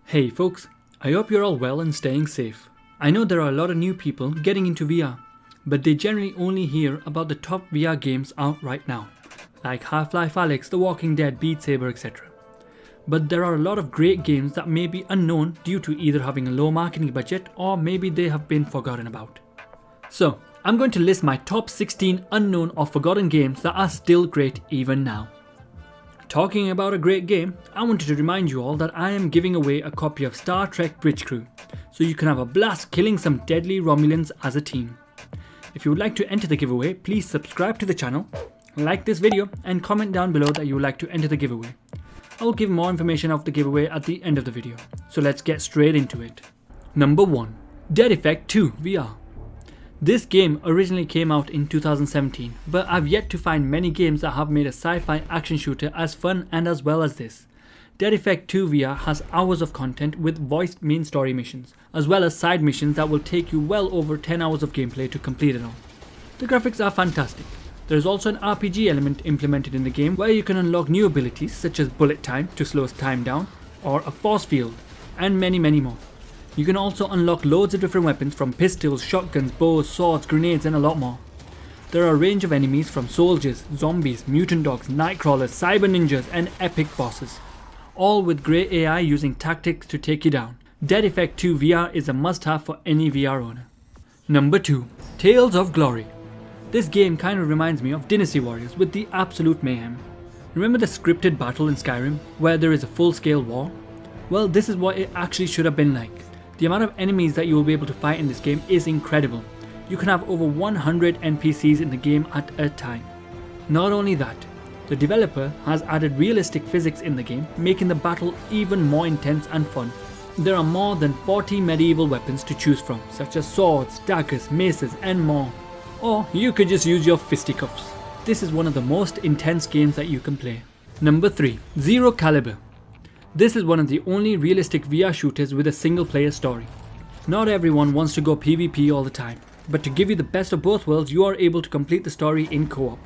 Hey folks, I hope you're all well and staying safe. I know there are a lot of new people getting into VR, but they generally only hear about the top VR games out right now, like Half-Life Alyx, The Walking Dead, Beat Saber, etc. But there are a lot of great games that may be unknown due to either having a low marketing budget or maybe they have been forgotten about. So, I'm going to list my top 16 unknown or forgotten games that are still great even now. Talking about a great game, I wanted to remind you all that I am giving away a copy of Star Trek Bridge Crew, so you can have a blast killing some deadly Romulans as a team. If you would like to enter the giveaway, please subscribe to the channel, like this video and comment down below that you would like to enter the giveaway. I will give more information of the giveaway at the end of the video, so let's get straight into it. Number 1. Dead Effect 2 VR. This game originally came out in 2017, but I've yet to find many games that have made a sci-fi action shooter as fun and as well as this. Dead Effect 2 VR has hours of content with voiced main story missions, as well as side missions that will take you well over 10 hours of gameplay to complete it all. The graphics are fantastic. There is also an RPG element implemented in the game where you can unlock new abilities such as bullet time to slow time down, or a force field, and many more. You can also unlock loads of different weapons from pistols, shotguns, bows, swords, grenades and a lot more. There are a range of enemies from soldiers, zombies, mutant dogs, nightcrawlers, cyber ninjas and epic bosses. All with great AI using tactics to take you down. Dead Effect 2 VR is a must-have for any VR owner. Number 2. Tales of Glory. This game kind of reminds me of Dynasty Warriors with the absolute mayhem. Remember the scripted battle in Skyrim where there is a full-scale war? Well, this is what it actually should have been like. The amount of enemies that you will be able to fight in this game is incredible. You can have over 100 NPCs in the game at a time. Not only that, the developer has added realistic physics in the game, making the battle even more intense and fun. There are more than 40 medieval weapons to choose from, such as swords, daggers, maces and more. Or you could just use your fisticuffs. This is one of the most intense games that you can play. Number 3. Zero Caliber. This is one of the only realistic VR shooters with a single player story. Not everyone wants to go PvP all the time, but to give you the best of both worlds, you are able to complete the story in co-op.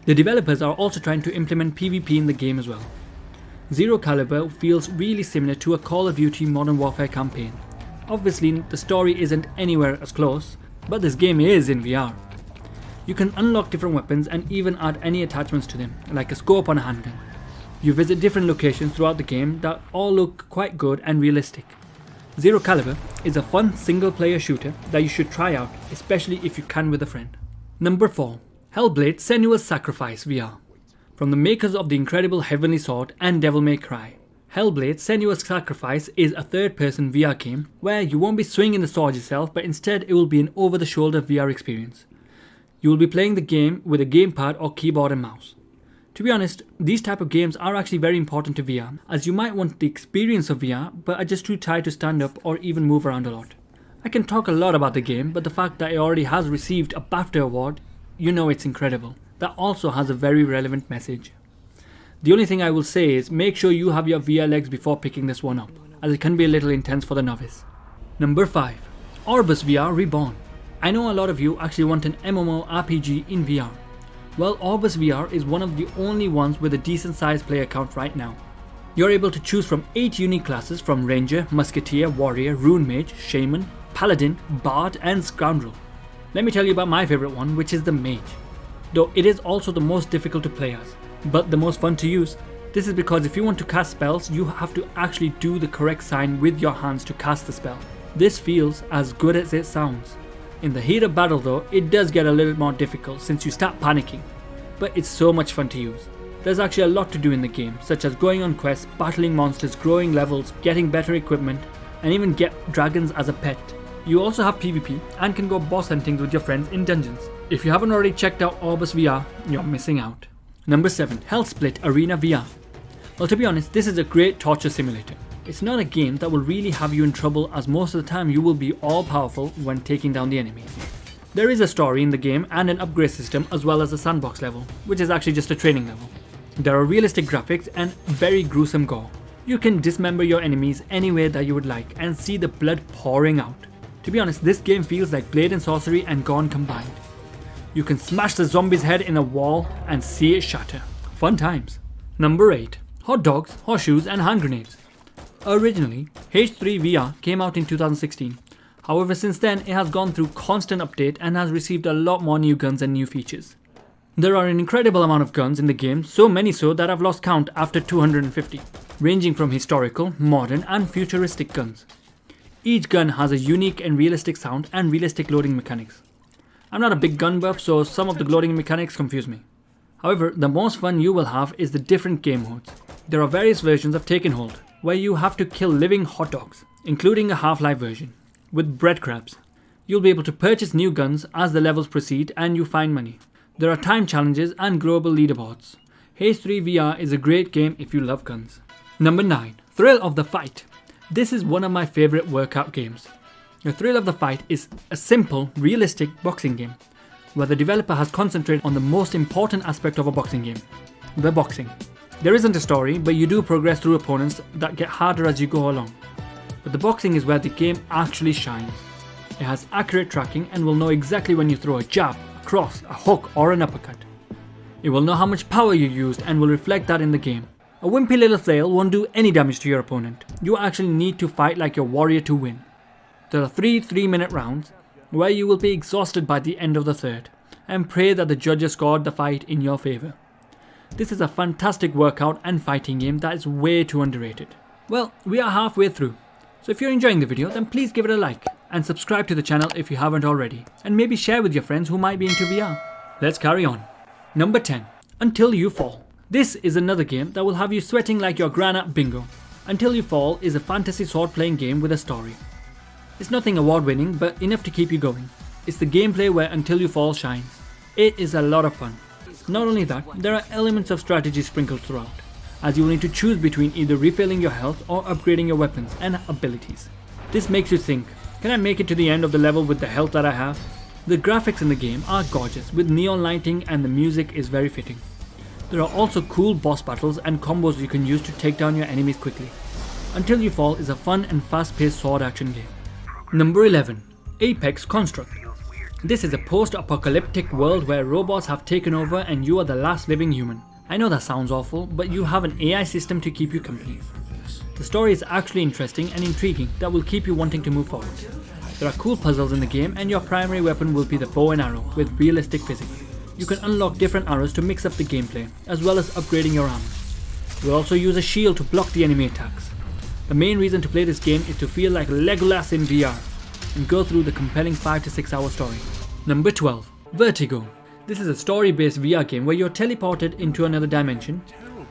The developers are also trying to implement PvP in the game as well. Zero Caliber feels really similar to a Call of Duty Modern Warfare campaign. Obviously the story isn't anywhere as close, but this game is in VR. You can unlock different weapons and even add any attachments to them, like a scope on a handgun. You visit different locations throughout the game that all look quite good and realistic. Zero Caliber is a fun single player shooter that you should try out, especially if you can with a friend. Number 4. Hellblade Senua's Sacrifice VR. From the makers of the incredible Heavenly Sword and Devil May Cry, Hellblade Senua's Sacrifice is a third-person VR game where you won't be swinging the sword yourself, but instead it will be an over-the-shoulder VR experience. You will be playing the game with a gamepad or keyboard and mouse. To be honest, these type of games are actually very important to VR, as you might want the experience of VR but are just too tired to stand up or even move around a lot. I can talk a lot about the game, but the fact that it already has received a BAFTA award, you know it's incredible. That also has a very relevant message. The only thing I will say is make sure you have your VR legs before picking this one up, as it can be a little intense for the novice. Number 5. Orbus VR Reborn. I know a lot of you actually want an MMORPG in VR. Well, Orbus VR is one of the only ones with a decent sized player count right now. You're able to choose from 8 unique classes from Ranger, Musketeer, Warrior, Rune Mage, Shaman, Paladin, Bard and Scoundrel. Let me tell you about my favourite one, which is the Mage. Though it is also the most difficult to play as, but the most fun to use. This is because if you want to cast spells, you have to actually do the correct sign with your hands to cast the spell. This feels as good as it sounds. In the heat of battle though, it does get a little more difficult since you start panicking, but it's so much fun to use. There's actually a lot to do in the game, such as going on quests, battling monsters, growing levels, getting better equipment, and even get dragons as a pet. You also have PvP and can go boss hunting with your friends in dungeons. If you haven't already checked out Orbis VR, you're missing out. Number 7. Hellsplit Arena VR. Well, to be honest, this is a great torture simulator. It's not a game that will really have you in trouble, as most of the time you will be all powerful when taking down the enemies. There is a story in the game and an upgrade system as well as a sandbox level, which is actually just a training level. There are realistic graphics and very gruesome gore. You can dismember your enemies any way that you would like and see the blood pouring out. To be honest, this game feels like Blade and Sorcery and Gone combined. You can smash the zombie's head in a wall and see it shatter. Fun times. Number 8. Hot dogs, horseshoes and hand grenades. Originally, H3 VR came out in 2016. However, since then it has gone through constant update and has received a lot more new guns and new features. There are an incredible amount of guns in the game, so many so that I've lost count after 250, ranging from historical, modern and futuristic guns. Each gun has a unique and realistic sound and realistic loading mechanics. I'm not a big gun buff, so some of the loading mechanics confuse me. However, the most fun you will have is the different game modes. There are various versions of Taken Hold, where you have to kill living hot dogs, including a Half-Life version, with bread crabs. You'll be able to purchase new guns as the levels proceed and you find money. There are time challenges and global leaderboards. H3 VR is a great game if you love guns. Number 9. Thrill of the Fight. This is one of my favourite workout games. The Thrill of the Fight is a simple, realistic boxing game, where the developer has concentrated on the most important aspect of a boxing game, the boxing. There isn't a story, but you do progress through opponents that get harder as you go along. But the boxing is where the game actually shines. It has accurate tracking and will know exactly when you throw a jab, a cross, a hook or an uppercut. It will know how much power you used and will reflect that in the game. A wimpy little flail won't do any damage to your opponent. You actually need to fight like your warrior to win. There are 3 3-minute rounds where you will be exhausted by the end of the third and pray that the judges scored the fight in your favour. This is a fantastic workout and fighting game that is way too underrated. Well, we are halfway through, so if you're enjoying the video then please give it a like and subscribe to the channel if you haven't already, and maybe share with your friends who might be into VR. Let's carry on. Number 10. Until You Fall. This is another game that will have you sweating like your gran at bingo. Until You Fall is a fantasy sword playing game with a story. It's nothing award winning, but enough to keep you going. It's the gameplay where Until You Fall shines. It is a lot of fun. Not only that, there are elements of strategy sprinkled throughout, as you will need to choose between either refilling your health or upgrading your weapons and abilities. This makes you think, can I make it to the end of the level with the health that I have? The graphics in the game are gorgeous with neon lighting and the music is very fitting. There are also cool boss battles and combos you can use to take down your enemies quickly. Until You Fall is a fun and fast-paced sword action game. Number 11. Apex Construct. This is a post-apocalyptic world where robots have taken over and you are the last living human. I know that sounds awful, but you have an AI system to keep you company. The story is actually interesting and intriguing that will keep you wanting to move forward. There are cool puzzles in the game and your primary weapon will be the bow and arrow with realistic physics. You can unlock different arrows to mix up the gameplay, as well as upgrading your armor. You will also use a shield to block the enemy attacks. The main reason to play this game is to feel like Legolas in VR and go through the compelling 5 to 6 hour story. Number 12. Vertigo. This is a story-based VR game where you're teleported into another dimension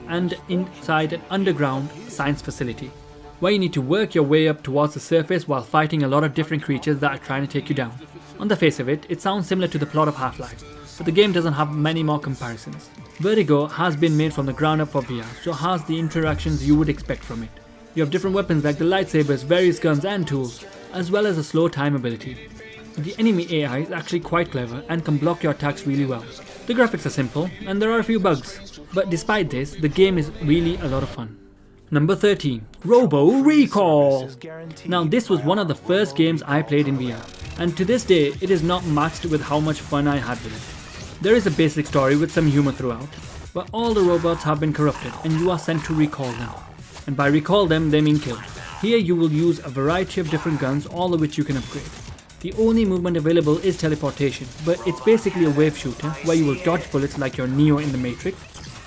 and inside an underground science facility, where you need to work your way up towards the surface while fighting a lot of different creatures that are trying to take you down. On the face of it, it sounds similar to the plot of Half-Life, but the game doesn't have many more comparisons. Vertigo has been made from the ground up for VR, so has the interactions you would expect from it. You have different weapons like the lightsabers, various guns and tools, as well as a slow time ability. The enemy AI is actually quite clever and can block your attacks really well. The graphics are simple and there are a few bugs, but despite this, the game is really a lot of fun. Number 13. Robo Recall. Now this was one of the first games I played in VR, and to this day it is not matched with how much fun I had with it. There is a basic story with some humor throughout, but all the robots have been corrupted and you are sent to recall them. And by recall them, they mean kill. Here you will use a variety of different guns, all of which you can upgrade. The only movement available is teleportation, but it's basically a wave shooter where you will dodge bullets like your Neo in the Matrix,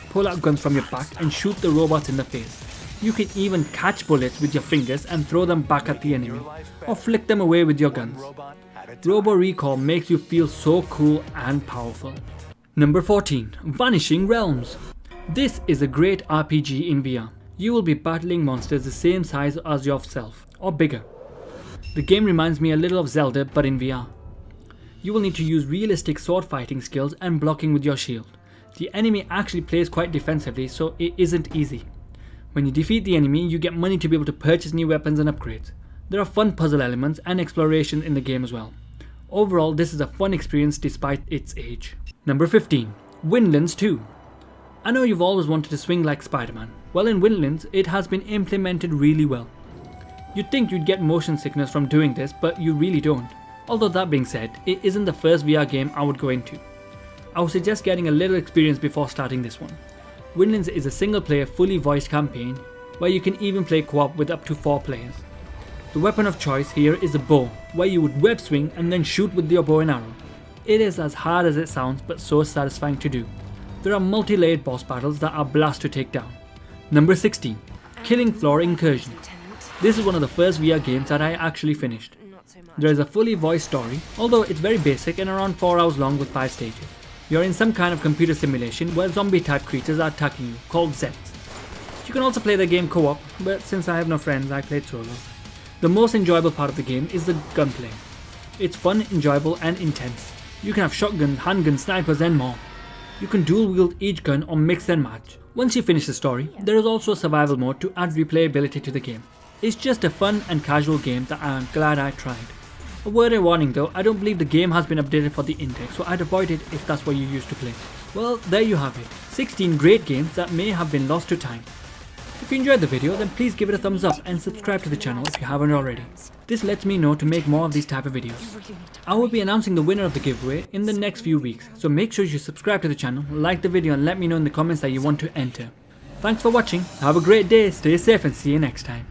pull out guns from your back and shoot the robots in the face. You can even catch bullets with your fingers and throw them back at the enemy, or flick them away with your guns. Robo Recall makes you feel so cool and powerful. Number 14. Vanishing Realms. This is a great RPG in VR. You will be battling monsters the same size as yourself, or bigger. The game reminds me a little of Zelda but in VR. You will need to use realistic sword fighting skills and blocking with your shield. The enemy actually plays quite defensively, so it isn't easy. When you defeat the enemy, you get money to be able to purchase new weapons and upgrades. There are fun puzzle elements and exploration in the game as well. Overall, this is a fun experience despite its age. Number 15. Windlands 2. I know you've always wanted to swing like Spider-Man. Well, in Windlands, it has been implemented really well. You'd think you'd get motion sickness from doing this, but you really don't. Although that being said, it isn't the first VR game I would go into. I would suggest getting a little experience before starting this one. Windlands is a single player fully voiced campaign. where you can even play co-op with up to 4 players. The weapon of choice here is a bow, where you would web swing and then shoot with your bow and arrow. It is as hard as it sounds, but so satisfying to do. There are multi-layered boss battles that are blast to take down. Number 16. Killing Floor Incursion. This is one of the first VR games that I actually finished. There is a fully voiced story, although it's very basic and around 4 hours long with 5 stages. You're in some kind of computer simulation where zombie type creatures are attacking you, called Zets. You can also play the game co-op, but since I have no friends, I played solo. The most enjoyable part of the game is the gunplay. It's fun, enjoyable and intense. You can have shotguns, handguns, snipers and more. You can dual wield each gun or mix and match. Once you finish the story, there is also a survival mode to add replayability to the game. It's just a fun and casual game that I am glad I tried. A word of warning though, I don't believe the game has been updated for the index, so I'd avoid it if that's what you used to play. Well, there you have it. 16 great games that may have been lost to time. If you enjoyed the video, then please give it a thumbs up and subscribe to the channel if you haven't already. This lets me know to make more of these type of videos. I will be announcing the winner of the giveaway in the next few weeks, so make sure you subscribe to the channel, like the video and let me know in the comments that you want to enter. Thanks for watching, have a great day, stay safe and see you next time.